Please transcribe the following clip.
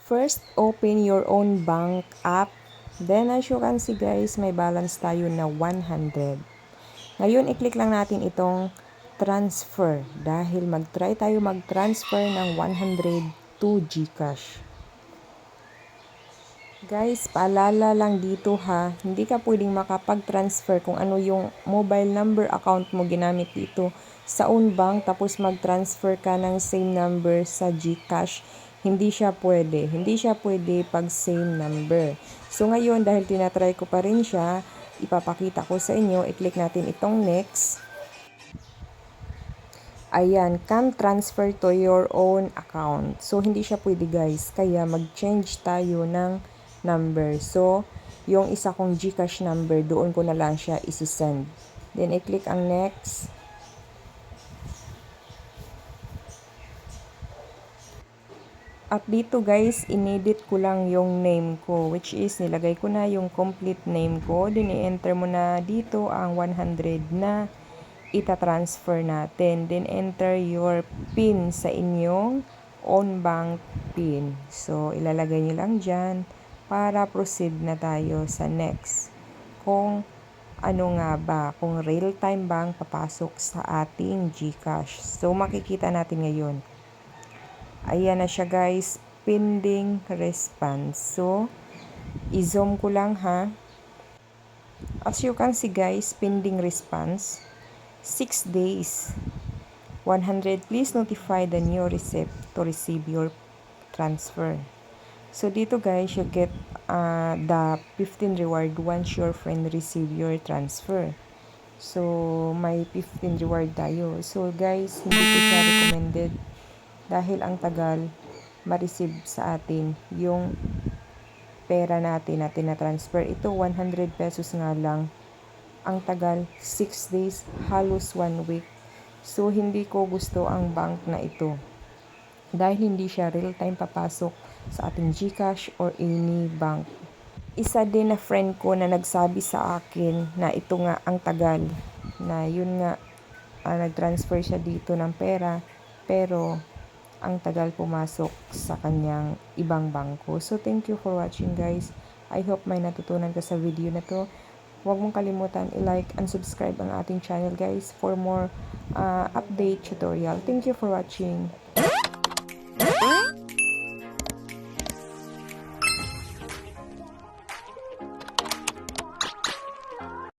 First, open your own bank app. Then, as you can see guys, may balance tayo na 100. Ngayon, i-click lang natin itong transfer dahil mag-try tayo mag-transfer ng 100 to GCash. Guys, paalala lang dito ha, hindi ka pwedeng makapag-transfer kung ano yung mobile number account mo ginamit dito sa own bank tapos mag-transfer ka ng same number sa GCash. Hindi siya pwede. Hindi siya pwede pag same number. So ngayon, dahil tinatry ko pa rin siya, ipapakita ko sa inyo, i-click natin itong next. Ayan, can transfer to your own account. So, hindi siya pwede guys. Kaya, mag-change tayo ng number. So, yung isa kong GCash number, doon ko na lang siya isi-send. Then, i-click ang next. At dito guys, inedit ko lang yung name ko, which is nilagay ko na yung complete name ko. Then, i-enter mo na dito ang 100 na ita-transfer natin. Then, enter your PIN sa inyong own bank PIN. So, ilalagay nyo lang dyan para proceed na tayo sa next. Kung ano nga ba, kung real-time bang papasok sa ating GCash. So, makikita natin ngayon. Ayan na siya guys, pending response. So, i-zoom ko lang ha. As you can see guys, pending response. 6 days. 100, please notify the new receipt to receive your transfer. So, dito guys, you get the 15 reward once your friend receive your transfer. So, may 15 reward tayo. So, guys, hindi ko siya recommended dahil ang tagal ma-receive sa atin yung pera natin na transfer. Ito, 100 pesos nga lang. Ang tagal, 6 days, halos 1 week. So, hindi ko gusto ang bank na ito. Dahil hindi siya real-time papasok sa ating GCash or any bank. Isa din na friend ko na nagsabi sa akin na ito nga ang tagal. Na yun nga, nag-transfer siya dito ng pera. Pero, ang tagal pumasok sa kanyang ibang bangko. So, thank you for watching guys. I hope may natutunan ka sa video na to. Huwag mong kalimutan i-like and subscribe ang ating channel guys for more update tutorial. Thank you for watching.